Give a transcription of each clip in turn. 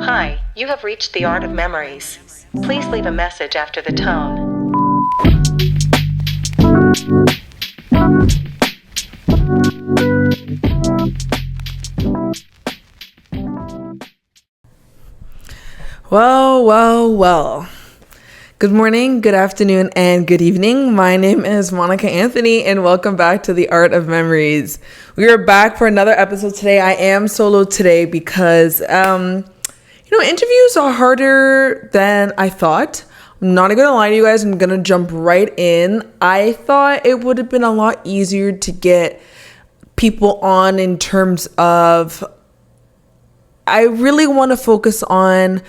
Hi, you have reached the Art of Memories. Please leave a message after the tone. Well. Good morning, good afternoon, and good evening. My name is Monica Anthony, and welcome back to the Art of Memories. We are back for another episode today. I am solo today because, interviews are harder than I thought. I'm not gonna lie to you guys. I'm gonna jump right in. I thought it would have been a lot easier to get people on in terms of, I really want to focus on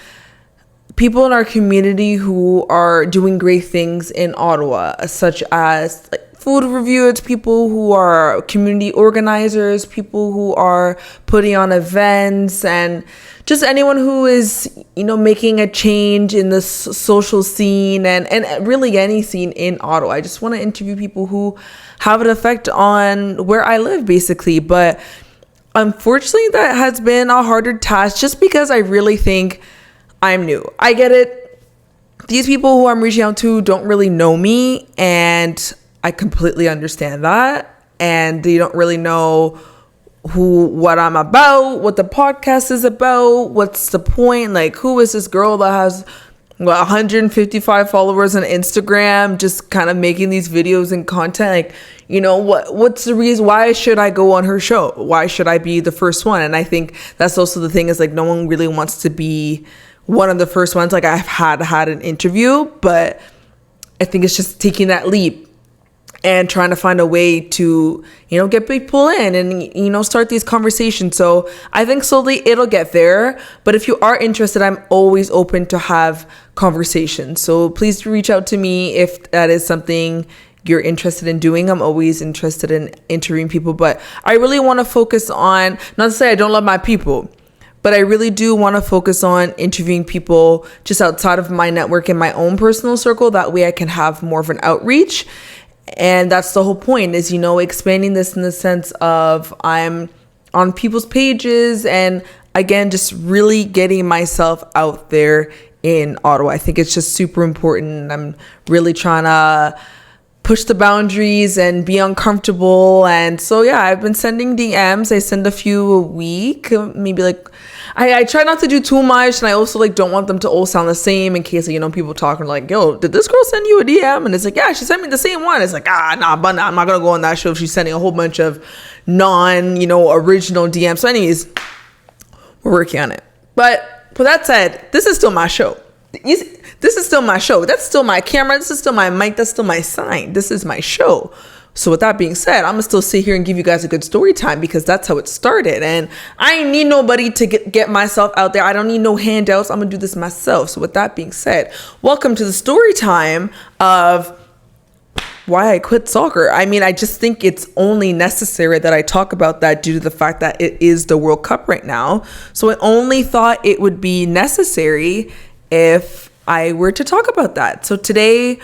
people in our community who are doing great things in Ottawa, such as food reviewers, people who are community organizers, people who are putting on events, and just anyone who is, making a change in the social scene and really any scene in Ottawa. I just want to interview people who have an effect on where I live, basically. But unfortunately, that has been a harder task just because I really think I'm new. I get it. These people who I'm reaching out to don't really know me, and I completely understand that. And they don't really know what I'm about, what the podcast is about, what's the point. Like, who is this girl that has 155 followers on Instagram, just kind of making these videos and content? What's the reason? Why should I go on her show? Why should I be the first one? And I think that's also the thing, is no one really wants to be one of the first ones. I've had an interview, but I think it's just taking that leap and trying to find a way to, get people in and, start these conversations. So I think slowly it'll get there. But if you are interested, I'm always open to have conversations. So please reach out to me if that is something you're interested in doing. I'm always interested in interviewing people, but I really want to focus on, not to say I don't love my people, but I really do want to focus on interviewing people just outside of my network in my own personal circle. That way I can have more of an outreach. And that's the whole point, is, expanding this in the sense of I'm on people's pages and, again, just really getting myself out there in Ottawa. I think it's just super important. I'm really trying to push the boundaries and be uncomfortable. And so, yeah, I've been sending DMs. I send a few a week, maybe I try not to do too much, and I also don't want them to all sound the same in case people talking yo, did this girl send you a DM? And it's yeah, she sent me the same one. It's but I'm not gonna go on that show if she's sending a whole bunch of original DMs. So anyways, we're working on it. But with that said, this is still my show. This is still my show. That's still my camera. This is still my mic. That's still my sign. This is my show. So with that being said, I'm going to still sit here and give you guys a good story time, because that's how it started. And I ain't need nobody to get myself out there. I don't need no handouts. I'm going to do this myself. So with that being said, welcome to the story time of why I quit soccer. I just think it's only necessary that I talk about that due to the fact that it is the World Cup right now. So I only thought it would be necessary if I were to talk about that. So today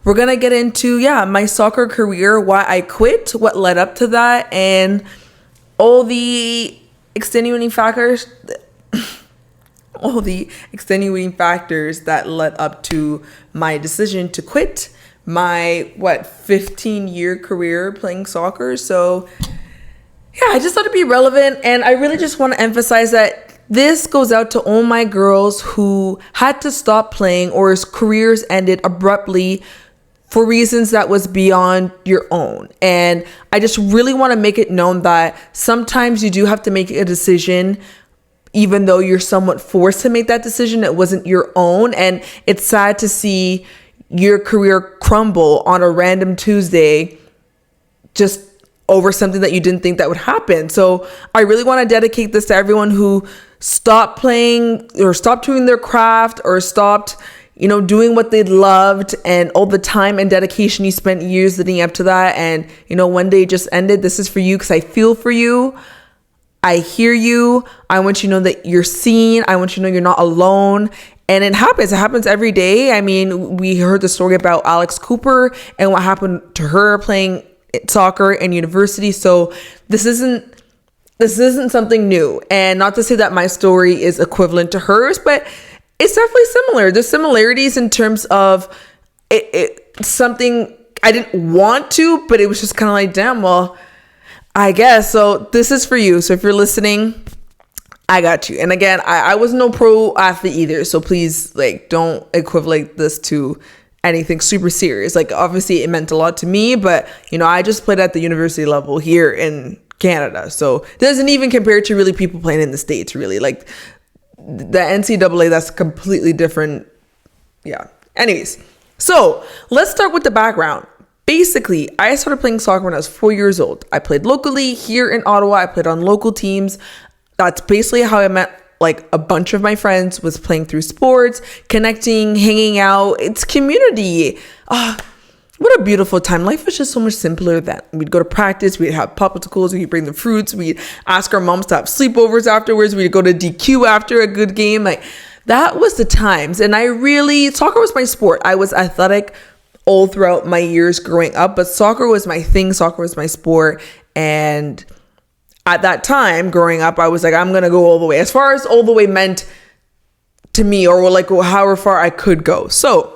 we're going to get into, my soccer career, why I quit, what led up to that, and all the extenuating factors, that led up to my decision to quit my 15-year career playing soccer. So I just thought it'd be relevant, and I really just want to emphasize that this goes out to all my girls who had to stop playing or whose careers ended abruptly for reasons that was beyond your own. And I just really want to make it known that sometimes you do have to make a decision, even though you're somewhat forced to make that decision. It wasn't your own. And it's sad to see your career crumble on a random Tuesday just over something that you didn't think that would happen. So I really want to dedicate this to everyone who stopped playing or stopped doing their craft or stopped doing what they loved, and all the time and dedication you spent years leading up to that. And, one day it just ended. This is for you, because I feel for you. I hear you. I want you to know that you're seen. I want you to know you're not alone. And it happens. It happens every day. We heard the story about Alex Cooper and what happened to her playing soccer in university. So this isn't this isn't something new. And not to say that my story is equivalent to hers, but it's definitely similar. There's similarities in terms of something I didn't want to, but it was just kind of like, damn, well, I guess. So this is for you. So if you're listening, I got you. And again, I was no pro athlete either. So please, like, don't equivalent this to anything super serious. Like, obviously it meant a lot to me, but you know, I just played at the university level here in Canada. So it doesn't even compare to really people playing in the States, really. Like the NCAA, that's completely different. Yeah. Anyways, so let's start with the background. Basically, I started playing soccer when I was 4 years old. I played locally here in Ottawa. I played on local teams. That's basically how I met like a bunch of my friends, was playing through sports, connecting, hanging out. It's community. What a beautiful time. Life was just so much simpler then. We'd go to practice. We'd have popsicles. We'd bring the fruits. We'd ask our moms to have sleepovers afterwards. We'd go to DQ after a good game. Like, that was the times. And soccer was my sport. I was athletic all throughout my years growing up, but soccer was my thing. Soccer was my sport. And at that time growing up, I was like, I'm going to go all the way, as far as all the way meant to me, or like however far I could go. So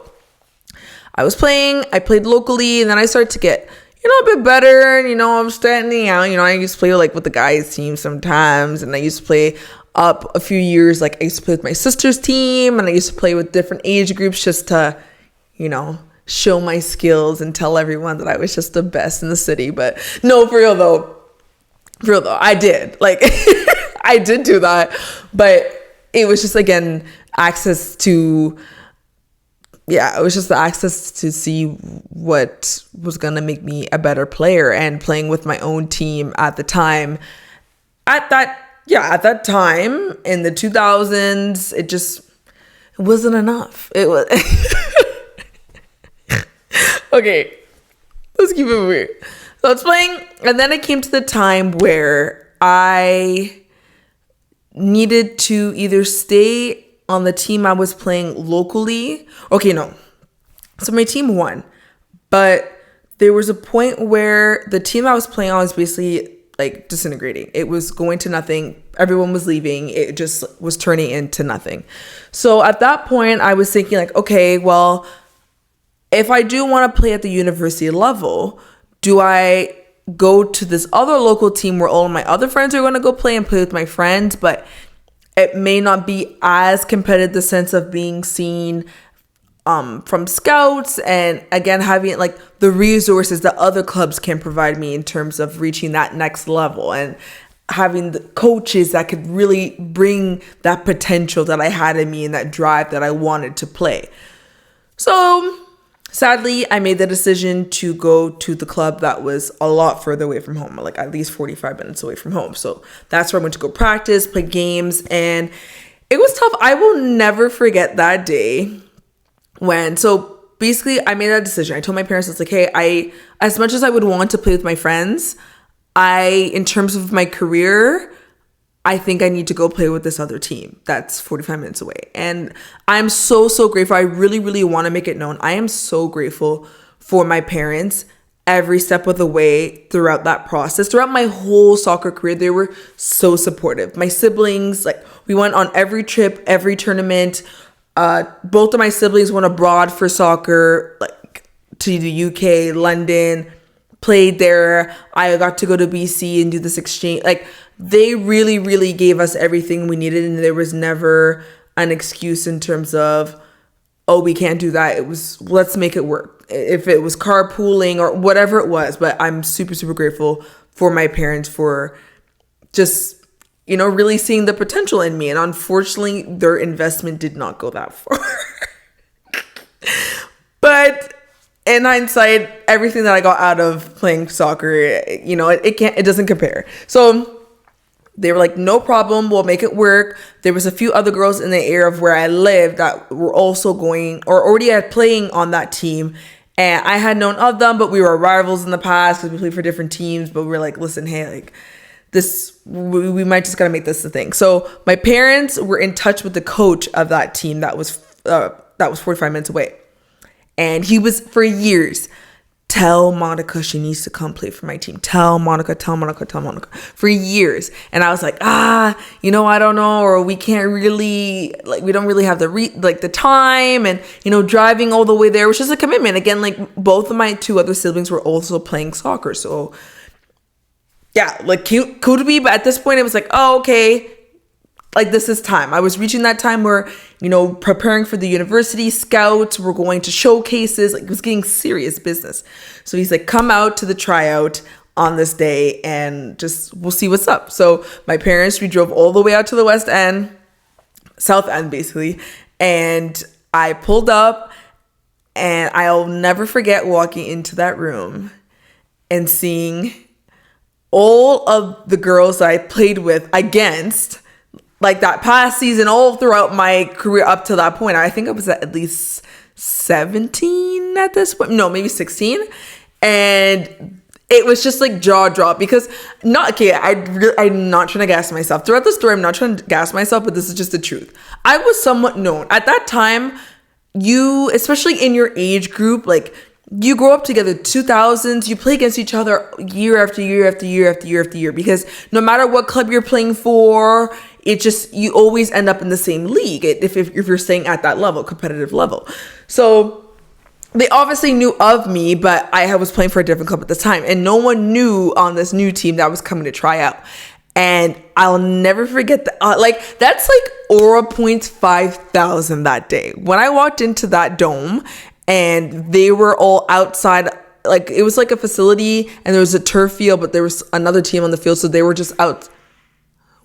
I played locally, and then I started to get, a bit better. And, I'm standing out, I used to play like with the guys team sometimes. And I used to play up a few years. Like I used to play with my sister's team, and I used to play with different age groups just to, show my skills and tell everyone that I was just the best in the city. But no, for real though, I did. Like, I did do that. But it was just, again, access to see what was going to make me a better player, and playing with my own team at the time. At that time in the 2000s, it wasn't enough. It was... Okay, let's keep it weird. So I was playing, and then it came to the time where I needed to either stay on the team I was playing locally. Okay, no. So my team won, but there was a point where the team I was playing on was basically like disintegrating. It was going to nothing. Everyone was leaving. It just was turning into nothing. So at that point, I was thinking like, okay, well, if I do want to play at the university level, do I go to this other local team where all of my other friends are going to go play and play with my friends, but it may not be as competitive, the sense of being seen from scouts, and again, having like the resources that other clubs can provide me in terms of reaching that next level, and having the coaches that could really bring that potential that I had in me and that drive that I wanted to play. So sadly, I made the decision to go to the club that was a lot further away from home, like at least 45 minutes away from home. So that's where I went to go practice, play games, and it was tough. I will never forget that day so basically I made that decision. I told my parents, it's like, hey, as much as I would want to play with my friends, in terms of my career, I think I need to go play with this other team that's 45 minutes away. And I'm so, so grateful. I really, really want to make it known. I am so grateful for my parents every step of the way throughout that process. Throughout my whole soccer career, they were so supportive. My siblings, like, we went on every trip, every tournament. Both of my siblings went abroad for soccer, like to the UK, London, played there. I got to go to BC and do this exchange. Like, they really, really gave us everything we needed, and there was never an excuse in terms of, oh, we can't do that. It was, let's make it work. If it was carpooling or whatever it was, but I'm super, super grateful for my parents for just, really seeing the potential in me. And unfortunately, their investment did not go that far. But in hindsight, everything that I got out of playing soccer, it doesn't compare. So they were like, no problem, we'll make it work. There was a few other girls in the area of where I lived that were also going or already had playing on that team. And I had known of them, but we were rivals in the past because we played for different teams. But we were like, listen, hey, like this, we might just gotta make this a thing. So my parents were in touch with the coach of that team that was 45 minutes away. And he was for years tell Monica she needs to come play for my team. Tell Monica for years. And I was like, I don't know, or we can't really, like, we don't really have the time, and, driving all the way there was just a commitment. Again, like, both of my two other siblings were also playing soccer. So yeah, like, cool to be, but at this point it was like, oh, okay, like, this is time. I was reaching that time where, preparing for the university scouts, we're going to showcases, like, it was getting serious business. So he's like, come out to the tryout on this day and we'll see what's up. So my parents, we drove all the way out to the West End, South End basically, and I pulled up, and I'll never forget walking into that room and seeing all of the girls that I played with against, like, that past season, all throughout my career up to that point. I think I was at least 17 at this point. No, maybe 16. And it was just like jaw drop, because I'm not trying to gas myself. Throughout the story, I'm not trying to gas myself, but this is just the truth. I was somewhat known. At that time, especially in your age group, like, you grow up together, 2000s, you play against each other year after year after year after year after year, because no matter what club you're playing for, you always end up in the same league if you're staying at that level, competitive level. So they obviously knew of me, but I was playing for a different club at the time, and no one knew on this new team that was coming to try out. And I'll never forget that. That's like Aura Points 5,000 that day. When I walked into that dome, and they were all outside, like, it was like a facility, and there was a turf field, but there was another team on the field, so they were just out.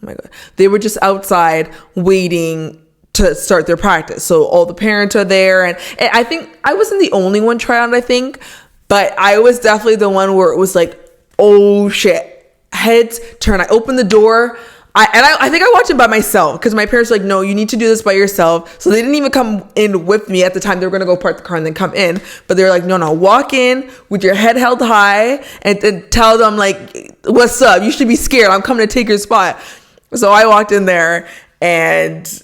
Oh my God. They were just outside waiting to start their practice. So all the parents are there. And I think I wasn't the only one trying out, I think. But I was definitely the one where it was like, oh shit, heads turn. I opened the door. I think I watched it by myself, because my parents were like, no, you need to do this by yourself. So they didn't even come in with me at the time. They were going to go park the car and then come in. But they were like, no, walk in with your head held high and tell them, like, what's up? You should be scared. I'm coming to take your spot. So I walked in there, and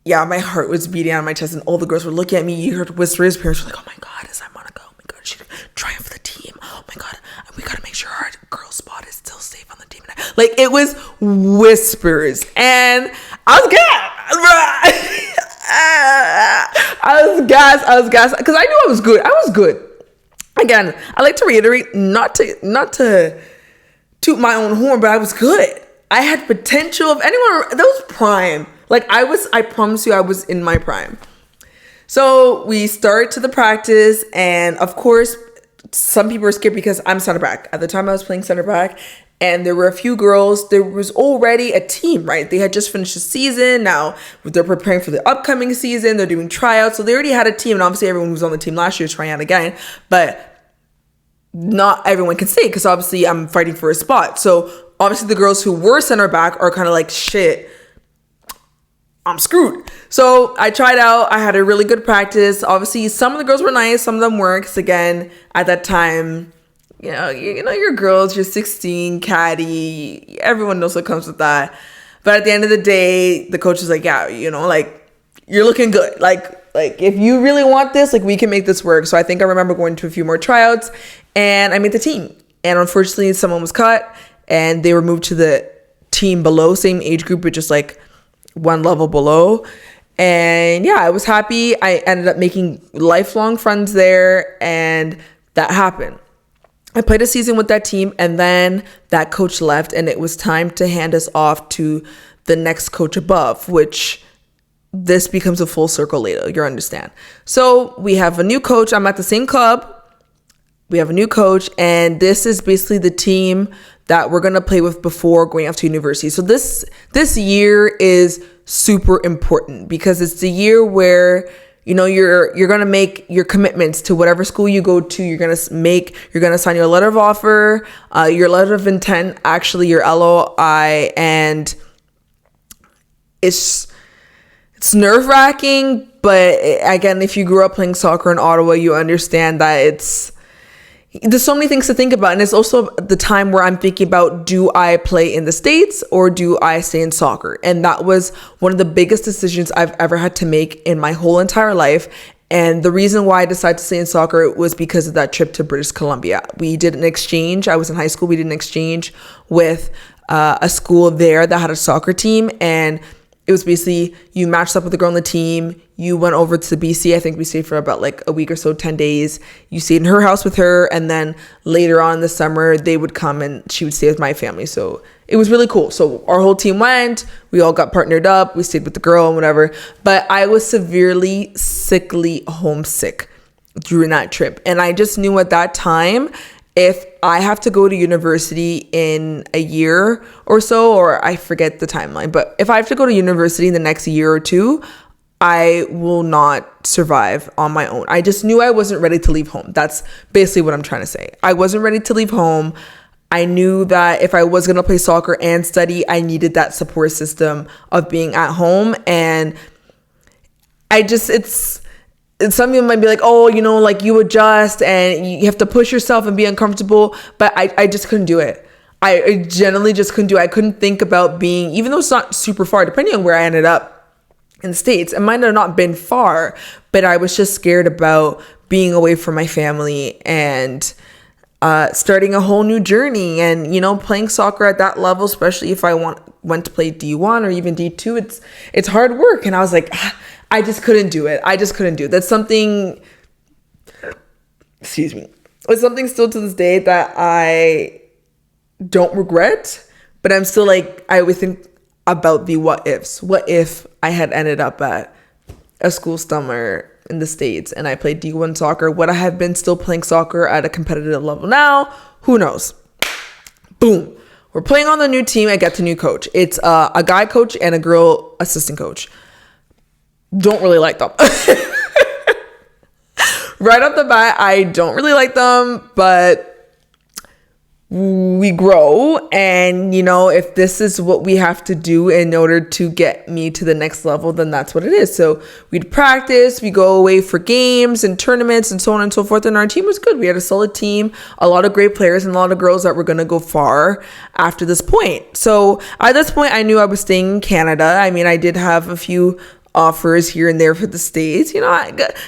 yeah, my heart was beating out of my chest, and all the girls were looking at me. You heard whispers. Parents were like, oh my God, is that Monica? Oh my God, she's trying for the team. Oh my God, we got to make sure our girl spot is still safe on the team. Like, it was whispers, and I was gassed. I was gassed because I knew I was good. I was good. Again, I like to reiterate, not to toot my own horn, but I was good. I had potential. If anyone, that was prime. Like, I promise you, I was in my prime. So we start to the practice, and of course, some people are scared because I'm center back. At the time, I was playing center back, and there were a few girls. There was already a team, right? They had just finished the season. Now they're preparing for the upcoming season. They're doing tryouts. So they already had a team, and obviously everyone who was on the team last year is trying out again. But not everyone can stay, because obviously I'm fighting for a spot. So obviously the girls who were center back are kind of like, shit, I'm screwed. So I tried out. I had a really good practice. Obviously, some of the girls were nice, some of them weren't. Because again, at that time, you're girls, you're 16, catty. Everyone knows what comes with that. But at the end of the day, the coach was like, yeah, like, you're looking good. Like if you really want this, like, we can make this work. So I think I remember going to a few more tryouts, and I made the team. And unfortunately, someone was cut, and they were moved to the team below, same age group, but just like one level below. And yeah, I was happy. I ended up making lifelong friends there, and that happened. I played a season with that team, and then that coach left, and it was time to hand us off to the next coach above, which this becomes a full circle later, you understand. So we have a new coach. I'm at the same club. We have a new coach, and this is basically the team that we're going to play with before going off to university. So this year is super important, because it's the year where, you're going to make your commitments to whatever school you go to. You're going to sign your letter of offer, your letter of intent, actually your LOI. And it's nerve-wracking, but again, if you grew up playing soccer in Ottawa, you understand that there's so many things to think about. And it's also the time where I'm thinking about, do I play in the States or do I stay in soccer? And that was one of the biggest decisions I've ever had to make in my whole entire life. And the reason why I decided to stay in soccer was because of that trip to British Columbia. We did an exchange. I was in high school. We did an exchange with a school there that had a soccer team, and it was basically you matched up with a girl on the team. You went over to BC. I think we stayed for about like a week or so, 10 days. You stayed in her house with her. And then later on in the summer, they would come and she would stay with my family. So it was really cool. So our whole team went. We all got partnered up. We stayed with the girl and whatever. But I was severely sickly homesick during that trip. And I just knew at that time, if I have to go to university in a year or so, or I forget the timeline, but if I have to go to university in the next year or two, I will not survive on my own. I just knew I wasn't ready to leave home. That's basically what I'm trying to say. I wasn't ready to leave home. I knew that if I was going to play soccer and study, I needed that support system of being at home. And some people might be like, oh, you know, like you adjust and you have to push yourself and be uncomfortable. But I just couldn't do it. I generally just couldn't do it. I couldn't think about being, even though it's not super far, depending on where I ended up in the States, it might have not been far, but I was just scared about being away from my family and starting a whole new journey. And, you know, playing soccer at that level, especially if I went to play D1 or even D2, it's hard work. And I was like, I just couldn't do it. That's something, excuse me. It's something still to this day that I don't regret, but I'm still like, I always think about the what ifs. What if I had ended up at a school somewhere in the States and I played D1 soccer? Would I have been still playing soccer at a competitive level now? Who knows? Boom. We're playing on the new team. I get the new coach. It's a guy coach and a girl assistant coach. Don't really like them. Right off the bat, I don't really like them, but we grow. And, you know, if this is what we have to do in order to get me to the next level, then that's what it is. So we'd practice, we go away for games and tournaments and so on and so forth. And our team was good. We had a solid team, a lot of great players and a lot of girls that were going to go far after this point. So at this point, I knew I was staying in Canada. I mean, I did have a few offers here and there for the States. You know,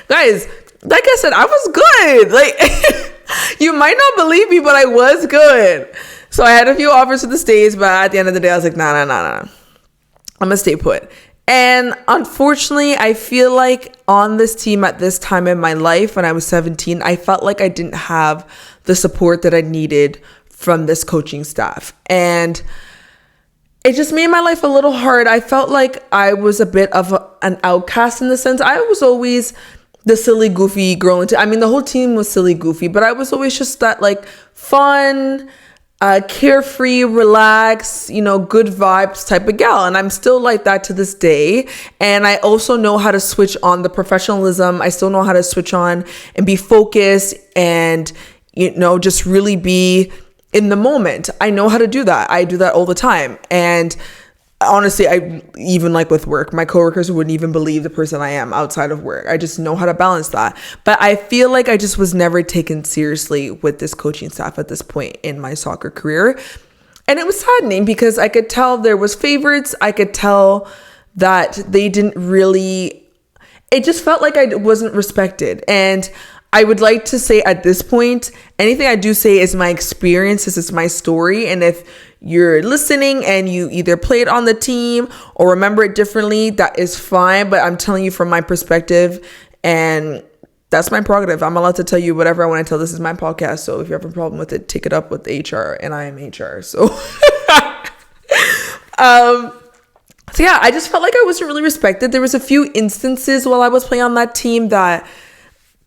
guys, like I said, I was good. Like, you might not believe me, but I was good. So I had a few offers for the States, but at the end of the day, I was like, nah. I'm gonna stay put. And unfortunately, I feel like on this team at this time in my life, when I was 17, I felt like I didn't have the support that I needed from this coaching staff. And it just made my life a little hard. I felt like I was a bit of an outcast in the sense I was always the silly, goofy girl. I mean, the whole team was silly, goofy, but I was always just that like fun, carefree, relaxed, you know, good vibes type of gal. And I'm still like that to this day. And I also know how to switch on the professionalism. I still know how to switch on and be focused and, you know, just really be in the moment. I know how to do that. I do that all the time. And honestly, I even like with work, my coworkers wouldn't even believe the person I am outside of work. I just know how to balance that. But I feel like I just was never taken seriously with this coaching staff at this point in my soccer career. And it was saddening because I could tell there was favorites. I could tell that they didn't really, it just felt like I wasn't respected. And I would like to say at this point, anything I do say is my experience. This is my story. And if you're listening and you either played on the team or remember it differently, that is fine. But I'm telling you from my perspective, and that's my prerogative. I'm allowed to tell you whatever I want to tell. This is my podcast. So if you have a problem with it, take it up with HR, and I am HR. So, so yeah, I just felt like I wasn't really respected. There was a few instances while I was playing on that team that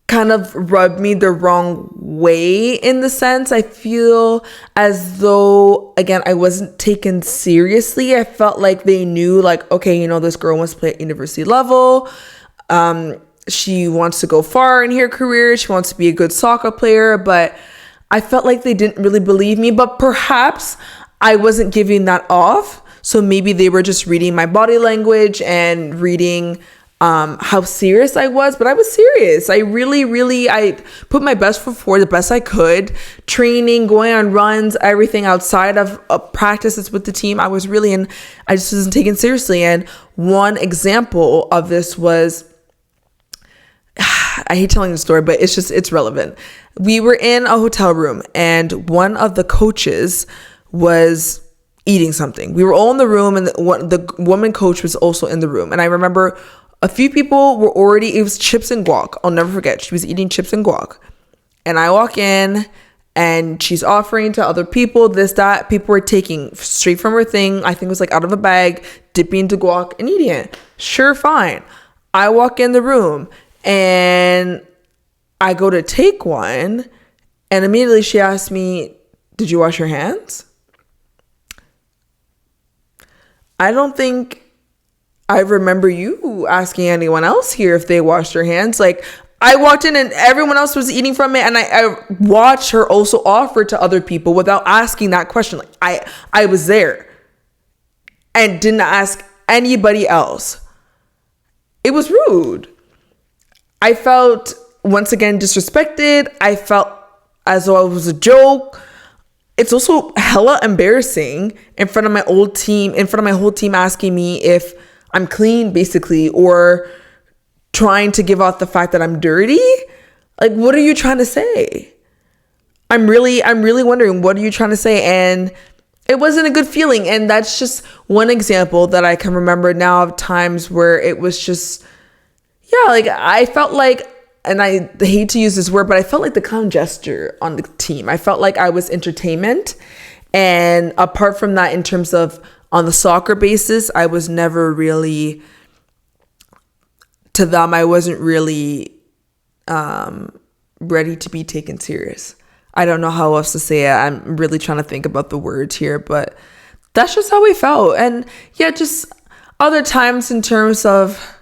kind of rubbed me the wrong way, in the sense I feel as though, again, I wasn't taken seriously. I felt like they knew, like, okay, you know, this girl wants to play at university level. She wants to go far in her career. She wants to be a good soccer player, but I felt like they didn't really believe me. But perhaps I wasn't giving that off. So maybe they were just reading my body language and reading how serious I was, but I was serious. I really put my best foot forward, the best I could. Training, going on runs, everything outside of practices with the team. I just wasn't taken seriously. And one example of this was I hate telling the story, but it's relevant. We were in a hotel room and one of the coaches was eating something. We were all in the room and the woman coach was also in the room. And I remember a few people were already, it was chips and guac. I'll never forget. She was eating chips and guac. And I walk in and she's offering to other people this, that. People were taking straight from her thing. I think it was like out of a bag, dipping into guac and eating it. Sure, fine. I walk in the room and I go to take one. And immediately she asked me, "Did you wash your hands?" I don't think I remember you asking anyone else here if they washed their hands. Like, I walked in and everyone else was eating from it, and I watched her also offer to other people without asking that question. Like, I was there and didn't ask anybody else. It was rude. I felt, once again, disrespected. I felt as though it was a joke. It's also hella embarrassing in front of my old team, in front of my whole team, asking me if I'm clean, basically, or trying to give out the fact that I'm dirty. Like, what are you trying to say? I'm really wondering, what are you trying to say? And it wasn't a good feeling. And that's just one example that I can remember now of times where it was just, yeah, like I felt like, and I hate to use this word, but I felt like the clown jester on the team. I felt like I was entertainment. And apart from that, in terms of on the soccer basis, I was never really, to them, I wasn't really ready to be taken serious. I don't know how else to say it. I'm really trying to think about the words here, but that's just how we felt. And yeah, just other times in terms of,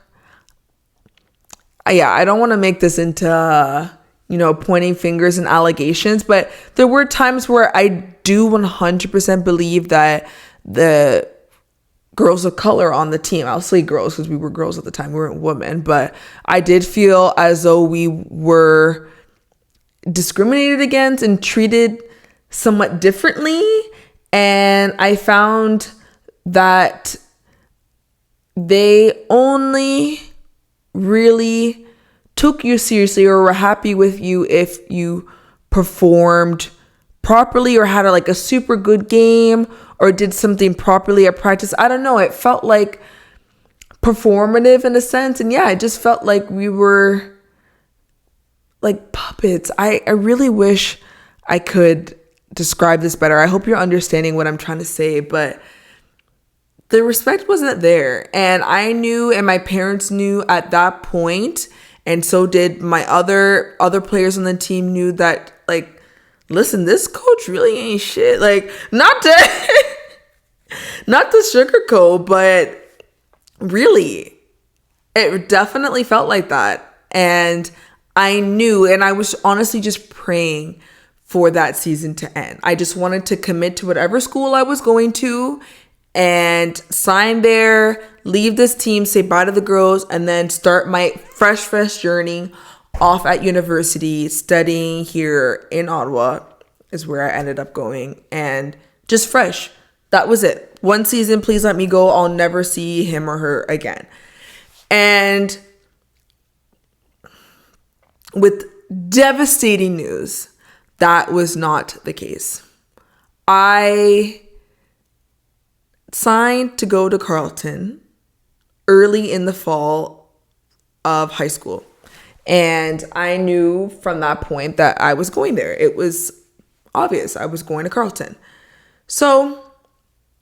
yeah, I don't want to make this into, pointing fingers and allegations, but there were times where I do 100% believe that the girls of color on the team, I'll say girls because we were girls at the time, we weren't women, but I did feel as though we were discriminated against and treated somewhat differently. And I found that they only really took you seriously or were happy with you if you performed properly or had a super good game or did something properly at practice. I don't know. It felt like performative in a sense. And yeah, I just felt like we were like puppets. I really wish I could describe this better. I hope you're understanding what I'm trying to say, but the respect wasn't there. And I knew, and my parents knew at that point, and so did my other players on the team, knew that, like, listen, this coach really ain't shit. Like, not to sugarcoat, but really, it definitely felt like that. And I knew, and I was honestly just praying for that season to end. I just wanted to commit to whatever school I was going to and sign there, leave this team, say bye to the girls, and then start my fresh journey off at university, studying here in Ottawa is where I ended up going, and just fresh. That was it. One season, please let me go. I'll never see him or her again. And with devastating news, that was not the case. I signed to go to Carleton early in the fall of high school. And I knew from that point that I was going there. It was obvious I was going to Carleton. So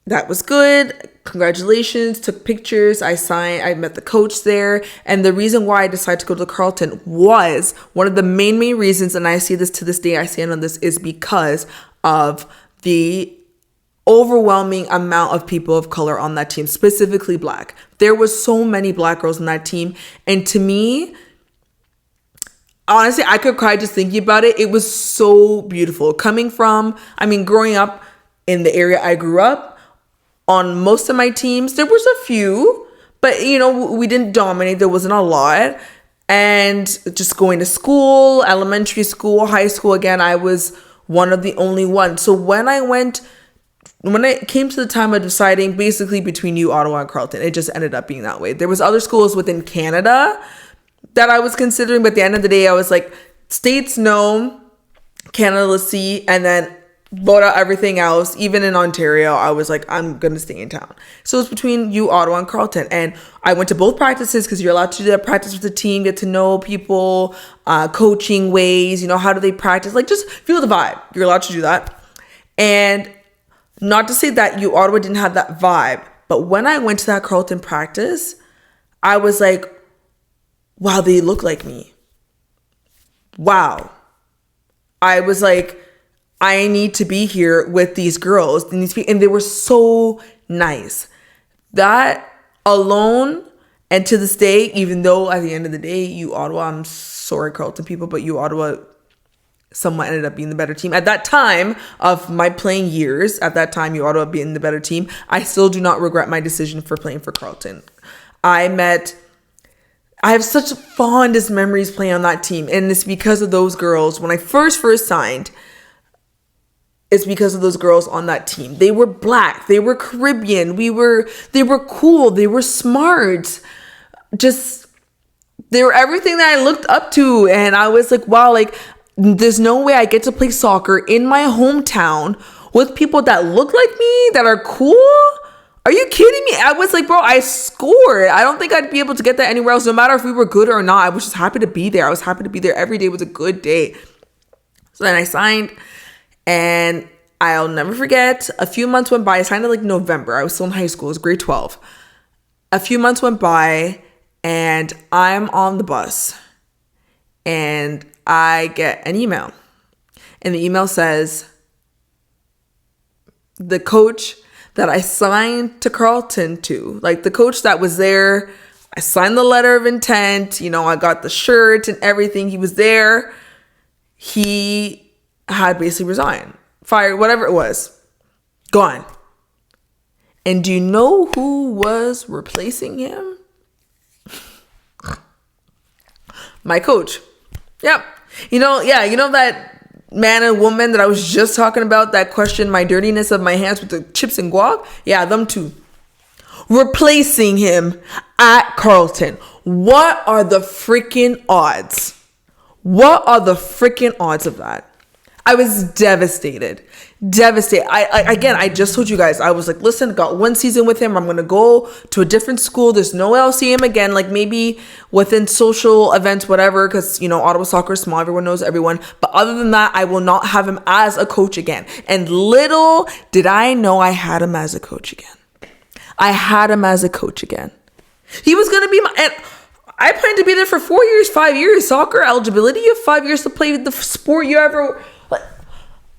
that was good. Congratulations. Took pictures. I signed. I met the coach there. And the reason why I decided to go to Carleton was one of the main reasons, and I see this to this day, I stand on this, is because of the overwhelming amount of people of color on that team, specifically Black. There was so many Black girls on that team. And to me, honestly, I could cry just thinking about it. It was so beautiful. Coming from, growing up in the area I grew up, on most of my teams, there was a few, but we didn't dominate. There wasn't a lot. And just going to school, elementary school, high school, again, I was one of the only ones. So when it came to the time of deciding basically between Ottawa and Carleton, it just ended up being that way. There was other schools within Canada, that I was considering, but at the end of the day, I was like, States no, Canada let's see, and then vote out everything else. Even in Ontario, I was like, I'm gonna stay in town. So it's between U, Ottawa, and Carleton. And I went to both practices because you're allowed to do that practice with the team, get to know people, coaching ways, you know, how do they practice? Like, just feel the vibe. You're allowed to do that. And not to say that U, Ottawa didn't have that vibe, but when I went to that Carleton practice, I was like, wow, they look like me. Wow. I was like, I need to be here with these girls. And they were so nice. That alone, and to this day, even though at the end of the day, U, Ottawa, I'm sorry, Carleton people, but U, Ottawa somewhat ended up being the better team. At that time of my playing years, at that time, U, Ottawa being the better team, I still do not regret my decision for playing for Carleton. I have such fondest memories playing on that team. And it's because of those girls. When I first signed, it's because of those girls on that team. They were Black. They were Caribbean. They were cool. They were smart. They were everything that I looked up to. And I was like, wow, like, there's no way I get to play soccer in my hometown with people that look like me, that are cool. Are you kidding me? I was like, bro, I scored. I don't think I'd be able to get that anywhere else, no matter if we were good or not. I was just happy to be there. I was happy to be there. Every day was a good day. So then I signed, and I'll never forget, a few months went by. I signed in like November. I was still in high school. It was grade 12. A few months went by, and I'm on the bus, and I get an email. And the email says, the coach that I signed to Carleton to, like the coach that was there, I signed the letter of intent, you know, I got the shirt and everything. He was there. He had basically resigned, fired, whatever it was, gone. And do you know who was replacing him? My coach. Yep. You know that man and woman that I was just talking about that questioned my dirtiness of my hands with the chips and guac? Yeah, them two. Replacing him at Carleton. What are the freaking odds? What are the freaking odds of that? I was devastated. I just told you guys, I was like, listen, got one season with him. I'm going to go to a different school. There's no way I'll see him again. Like maybe within social events, whatever, because, you know, Ottawa soccer is small. Everyone knows everyone. But other than that, I will not have him as a coach again. And little did I know I had him as a coach again. He was going to be and I plan to be there for 4 years, 5 years. Soccer eligibility, you have 5 years to play the sport you ever...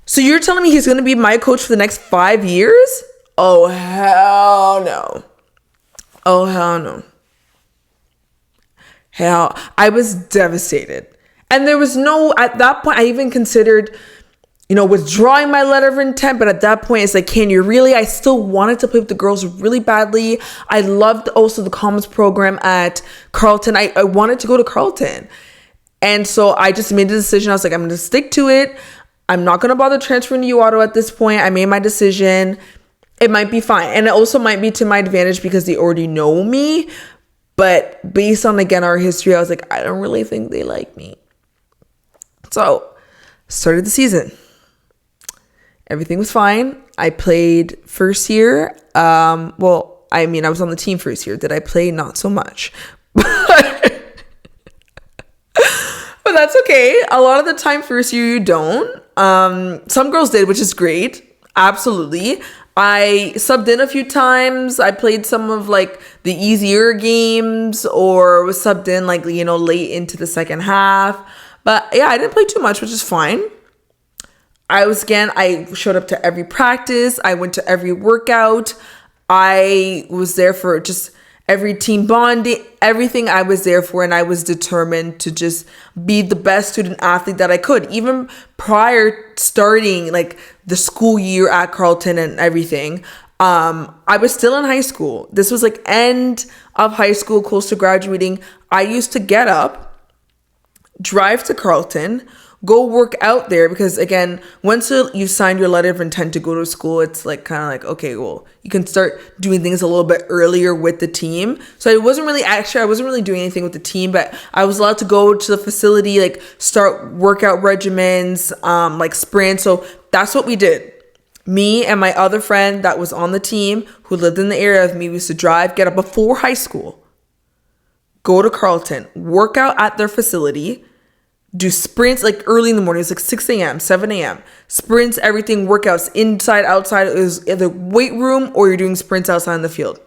So you're telling me he's going to be my coach for the next 5 years? Oh, hell no. I was devastated. And there was at that point, I even considered, you know, withdrawing my letter of intent. But at that point, it's like, can you really? I still wanted to play with the girls really badly. I loved also the Commons program at Carleton. I wanted to go to Carleton. And so I just made the decision. I was like, I'm going to stick to it. I'm not going to bother transferring to U, Ottawa at this point. I made my decision. It might be fine. And it also might be to my advantage because they already know me. But based on, again, our history, I was like, I don't really think they like me. So, started the season. Everything was fine. I played first year. I was on the team first year. Did I play? Not so much. But that's okay. A lot of the time, first year, you don't. Some girls did, which is great. Absolutely. I subbed in a few times. I played some of like the easier games or was subbed in like, you know, late into the second half. But yeah, I didn't play too much, which is fine. I showed up to every practice. I went to every workout. I was there for just every team bonding, everything I was there for. And I was determined to just be the best student athlete that I could. Even prior starting like the school year at Carleton and everything, I was still in high school. This was like end of high school, close to graduating. I used to get up, drive to Carleton, go work out there, because again, once you signed your letter of intent to go to school, it's like kind of like, okay, well, you can start doing things a little bit earlier with the team. So I wasn't really doing anything with the team, but I was allowed to go to the facility, like start workout regimens, like sprints. So that's what we did. Me and my other friend that was on the team who lived in the area of me, we used to get up before high school, go to Carleton, work out at their facility, do sprints like early in the morning. It was like 6 a.m., 7 a.m. Sprints, everything, workouts, inside, outside. It was either weight room or you're doing sprints outside in the field.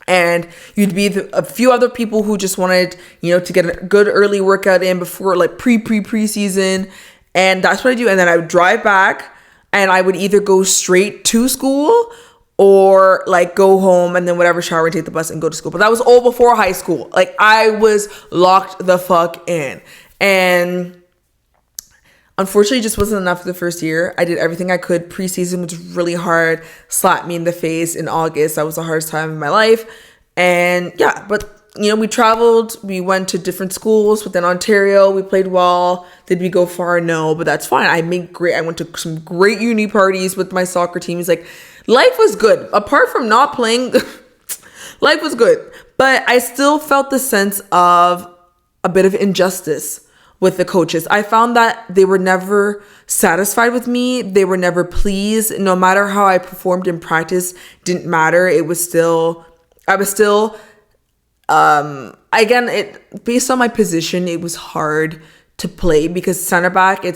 And you'd be a few other people who just wanted, to get a good early workout in before like preseason. And that's what I do. And then I would drive back and I would either go straight to school or like go home and then whatever, shower and take the bus and go to school. But that was all before high school. Like I was locked the fuck in. And unfortunately, it just wasn't enough for the first year. I did everything I could. Preseason was really hard. Slapped me in the face in August. That was the hardest time of my life. And yeah, but we traveled. We went to different schools within Ontario. We played well. Did we go far? No, but that's fine. I went to some great uni parties with my soccer team. It's like, life was good. Apart from not playing, life was good. But I still felt the sense of a bit of injustice with the coaches. I found that they were never satisfied with me. They were never pleased. No matter how I performed in practice, didn't matter. I was still, based on my position, it was hard to play because center back,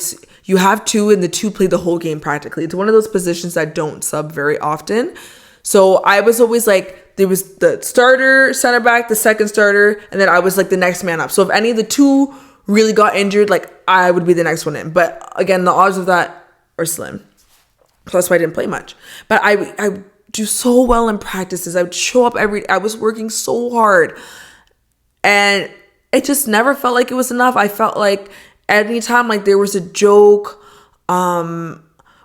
you have two and the two play the whole game practically. It's one of those positions that don't sub very often. So I was always like, there was the starter center back, the second starter, and then I was like the next man up. So if any of the two really got injured, like I would be the next one in. But again, the odds of that are slim. So that's why I didn't play much. But I do so well in practices. I would show up I was working so hard. And it just never felt like it was enough. I felt like anytime like there was a joke,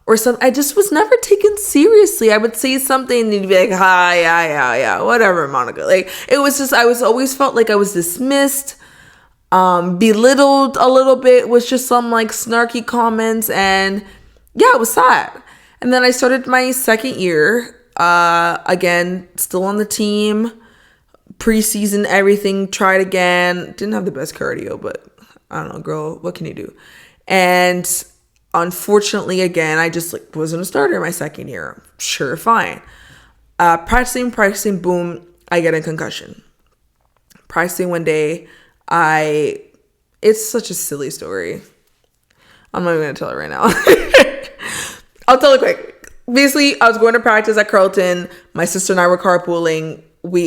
or something, I just was never taken seriously. I would say something and you'd be like, hi, yeah, whatever, Monica. Like it was just, I always felt like I was dismissed, belittled a little bit with just some like snarky comments, and yeah, it was sad. And then I started my second year, again, still on the team, preseason, everything, tried again. Didn't have the best cardio, but I don't know, girl, what can you do? And unfortunately, again, I just like wasn't a starter in my second year. Sure, fine. Practicing, boom, I get a concussion. Practicing one day, it's such a silly story. I'm not even going to tell it right now. I'll tell it quick. Basically, I was going to practice at Carleton. My sister and I were carpooling.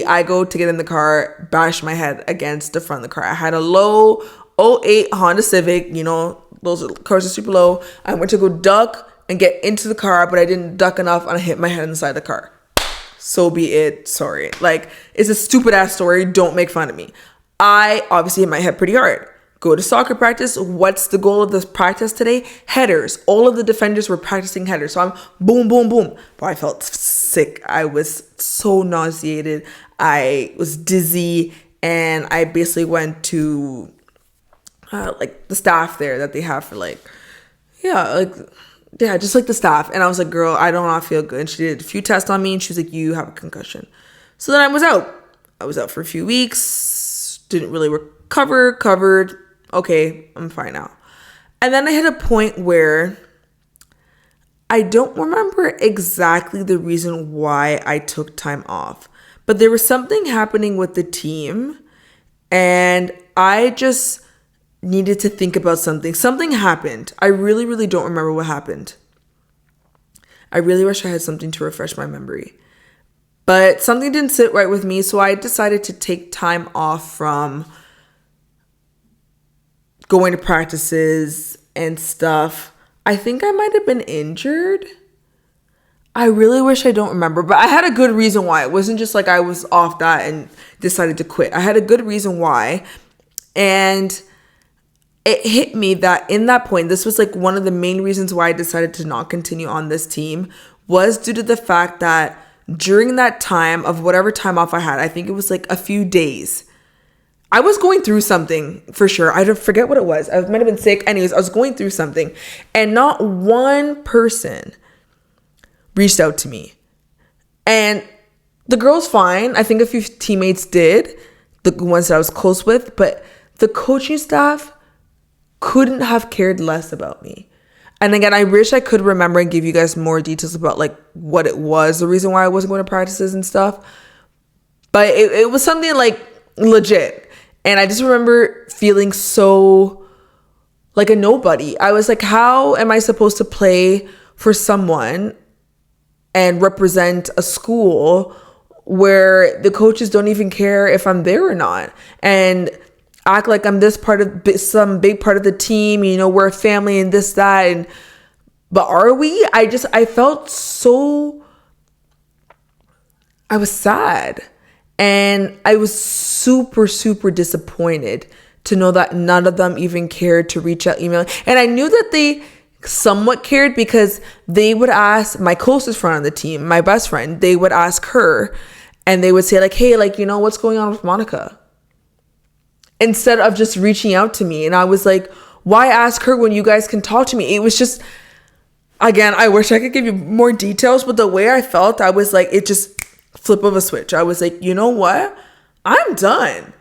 I go to get in the car, bash my head against the front of the car. I had a low 08 Honda Civic, those cars are super low. I went to go duck and get into the car, but I didn't duck enough and I hit my head inside the car. So be it. Sorry. Like, it's a stupid ass story. Don't make fun of me. I obviously hit my head pretty hard. Go to soccer practice. What's the goal of this practice today? Headers. All of the defenders were practicing headers. So I'm boom, boom, boom. But I felt sick. I was so nauseated. I was dizzy. And I basically went to like the staff there that they have for just like the staff. And I was like, girl, I do not feel good. And she did a few tests on me and she was like, you have a concussion. So then I was out. I was out for a few weeks. Didn't really covered. Okay, I'm fine now. And then I hit a point where I don't remember exactly the reason why I took time off, but there was something happening with the team and I just needed to think about something. Something happened. I really, really don't remember what happened. I really wish I had something to refresh my memory. But something didn't sit right with me, so I decided to take time off from going to practices and stuff. I think I might have been injured. I really wish I don't remember, but I had a good reason why. It wasn't just like I was off that and decided to quit. I had a good reason why. And it hit me that in that point, this was like one of the main reasons why I decided to not continue on this team, was due to the fact that during that time of whatever time off I had, I think it was like a few days, I was going through something for sure. I don't forget what it was. I might have been sick. Anyways, I was going through something, and not one person reached out to me. And the girl's fine. I think a few teammates did, the ones that I was close with, but the coaching staff couldn't have cared less about me. And again, I wish I could remember and give you guys more details about like what it was, the reason why I wasn't going to practices and stuff. But it was something like legit. And I just remember feeling so like a nobody. I was like, how am I supposed to play for someone and represent a school where the coaches don't even care if I'm there or not, and act like I'm this part of some big part of the team, you know, we're a family and this, that, but are we? I felt so, I was sad. And I was super, super disappointed to know that none of them even cared to reach out, email. And I knew that they somewhat cared because they would ask my closest friend on the team, my best friend, they would ask her and they would say like, hey, like, you know, what's going on with Monica? Instead of just reaching out to me. And I was like, why ask her when you guys can talk to me? It was just, again, I wish I could give you more details, but the way I felt, I was like, it just flip of a switch. I was like, you know what? I'm done.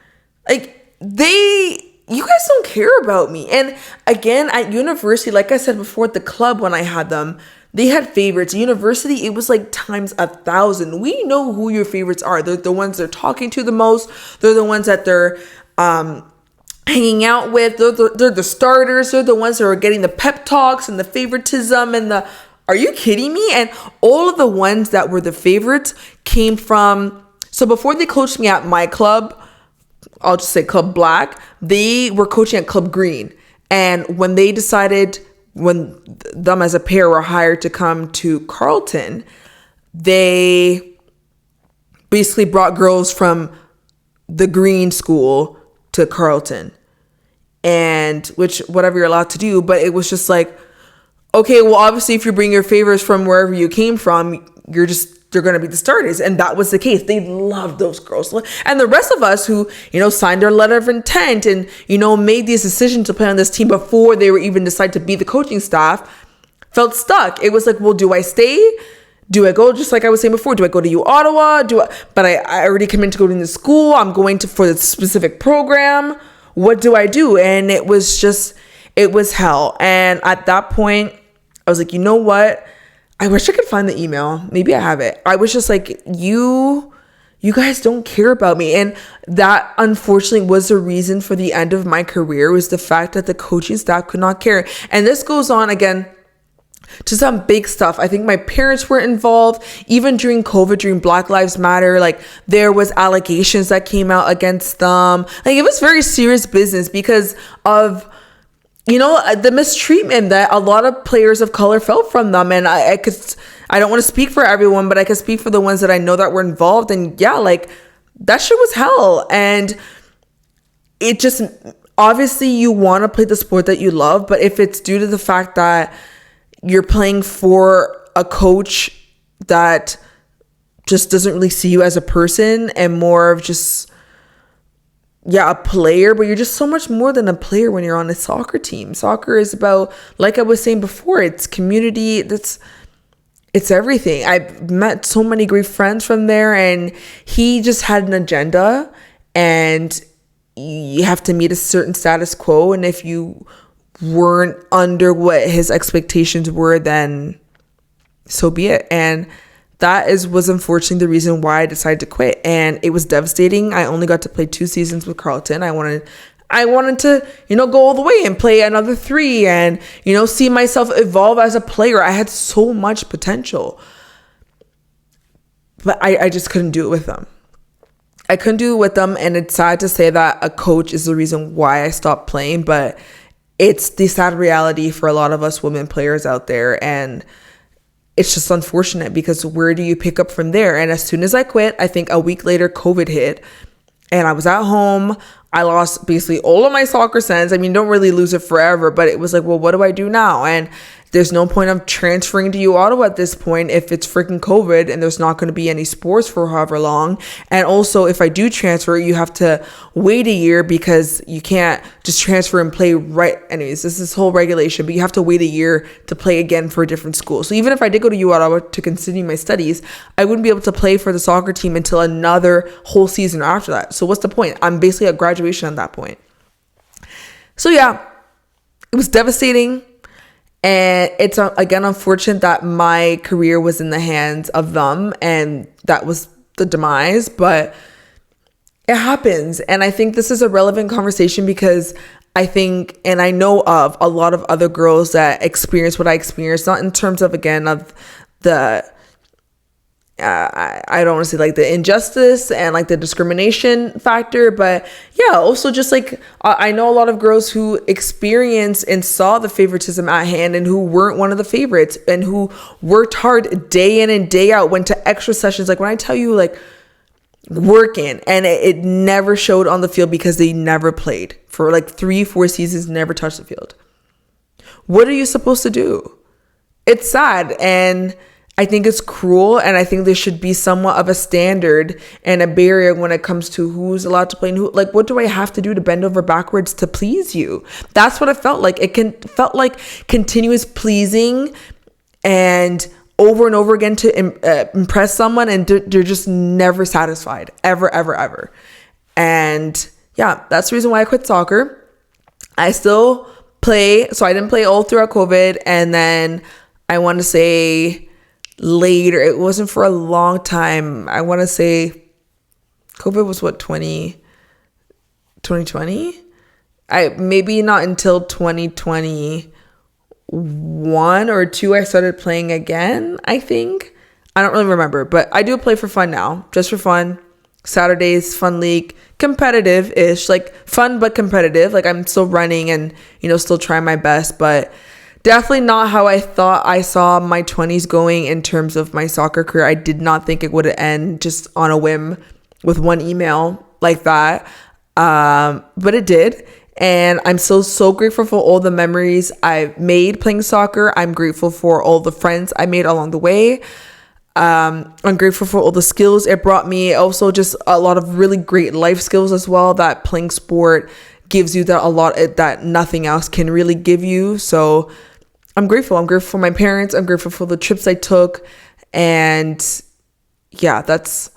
Like, you guys don't care about me. And again, at university, like I said before, at the club when I had them, they had favorites. University, it was like times 1,000. We know who your favorites are. They're the ones they're talking to the most. They're the ones that they're hanging out with. They're the starters. They're the ones that are getting the pep talks and the favoritism and the, are you kidding me? And all of the ones that were the favorites came from, so before they coached me at my club, I'll just say Club Black, they were coaching at Club Green. And when they decided, when them as a pair were hired to come to Carleton, they basically brought girls from the Green school to Carleton. And which, whatever you're allowed to do, but it was just like, okay, well, obviously, if you bring your favorites from wherever you came from, they're going to be the starters. And that was the case. They loved those girls. And the rest of us who, you know, signed our letter of intent and, you know, made these decisions to play on this team before they were even decided to be the coaching staff, felt stuck. It was like, well, do I stay? Do I go? Just like I was saying before, do I go to Ottawa? But I already committed to going to school. I'm going for the specific program. What do I do? And it was hell. And at that point, I was like, you know what? I wish I could find the email. Maybe I have it. I was just like, you guys don't care about me. And that unfortunately was the reason for the end of my career, was the fact that the coaching staff could not care. And this goes on again to some big stuff. I think my parents were involved. Even during COVID, during Black Lives Matter, like there was allegations that came out against them. Like it was very serious business because of, you know, the mistreatment that a lot of players of color felt from them. And I don't want to speak for everyone, but I could speak for the ones that I know that were involved. And yeah, like that shit was hell. And it just, obviously you want to play the sport that you love, but if it's due to the fact that you're playing for a coach that just doesn't really see you as a person and more of just, yeah, a player, but you're just so much more than a player when you're on a soccer team. Soccer is about, like I was saying before, it's community. It's everything. I've met so many great friends from there, and he just had an agenda, and you have to meet a certain status quo. And if you weren't under what his expectations were, then so be it. And that was unfortunately the reason why I decided to quit. And it was devastating. I only got to play 2 seasons with Carleton. I wanted to, you know, go all the way and play another 3 and, you know, see myself evolve as a player. I had so much potential, but I just couldn't do it with them. I couldn't do it with them. And it's sad to say that a coach is the reason why I stopped playing, but it's the sad reality for a lot of us women players out there. And it's just unfortunate because where do you pick up from there? And as soon as I quit, I think a week later, COVID hit and I was at home. I lost basically all of my soccer sense. I mean, don't really lose it forever, but it was like, well, what do I do now? And there's no point of transferring to Ottawa at this point if it's freaking COVID and there's not going to be any sports for however long. And also, if I do transfer, you have to wait a year because you can't just transfer and play right. Anyways, this is this whole regulation, but you have to wait a year to play again for a different school. So even if I did go to Ottawa to continue my studies, I wouldn't be able to play for the soccer team until another whole season after that. So what's the point? I'm basically at graduation at that point. So yeah, it was devastating. And it's, again, unfortunate that my career was in the hands of them and that was the demise, but it happens. And I think this is a relevant conversation because I think, and I know of a lot of other girls that experience what I experienced, not in terms of, again, of the, I don't want to say like the injustice and like the discrimination factor, but yeah, also just like I know a lot of girls who experienced and saw the favoritism at hand and who weren't one of the favorites and who worked hard day in and day out, went to extra sessions. Like when I tell you, like working, and it never showed on the field because they never played for like 3-4 seasons, never touched the field. What are you supposed to do? It's sad. And I think it's cruel, and I think there should be somewhat of a standard and a barrier when it comes to who's allowed to play and who, like, what do I have to do to bend over backwards to please you? That's what it felt like. Felt like continuous pleasing and over again to impress someone, and they're just never satisfied, ever. And yeah, that's the reason why I quit soccer. I still play, so I didn't play all throughout COVID, and then I want to say later, it wasn't for a long time. I want to say COVID was what, 2020? Maybe not until 2021 or 2 I started playing again, I think. I don't really remember, but I do play for fun now, just for fun. Saturdays, fun league, competitive-ish, like fun but competitive. Like I'm still running and, still trying my best, but definitely not how I thought I saw my 20s going in terms of my soccer career. I did not think it would end just on a whim with one email like that. But it did. And I'm so grateful for all the memories I've made playing soccer. I'm grateful for all the friends I made along the way. I'm grateful for all the skills it brought me. Also just a lot of really great life skills as well that playing sport gives you, that a lot that nothing else can really give you. So I'm grateful. I'm grateful for my parents. I'm grateful for the trips I took. And yeah, it's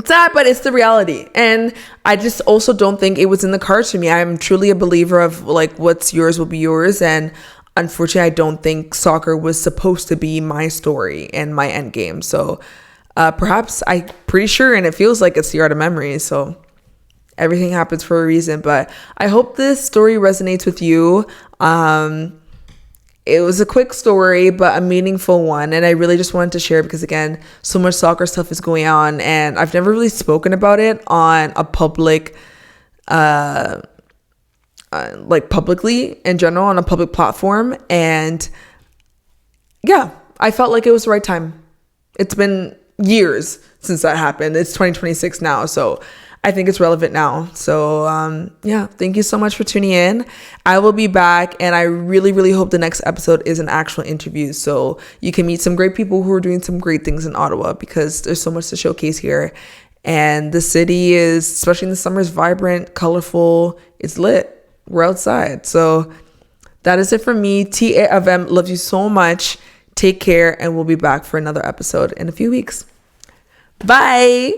sad, but it's the reality. And I just also don't think it was in the cards for me. I'm truly a believer of like what's yours will be yours. And unfortunately, I don't think soccer was supposed to be my story and my end game. So perhaps I'm pretty sure, and it feels like it's the art of memories. So everything happens for a reason. But I hope this story resonates with you. It was a quick story, but a meaningful one. And I really just wanted to share because, again, so much soccer stuff is going on. And I've never really spoken about it on a public, like publicly in general, on a public platform. And yeah, I felt like it was the right time. It's been years since that happened. It's 2026 now. So I think it's relevant now. So yeah, thank you so much for tuning in. I will be back, and I really hope the next episode is an actual interview so you can meet some great people who are doing some great things in Ottawa, because there's so much to showcase here. And the city is, especially in the summer, is vibrant, colorful, it's lit. We're outside. So that is it from me. TA of M loves you so much. Take care, and we'll be back for another episode in a few weeks. Bye.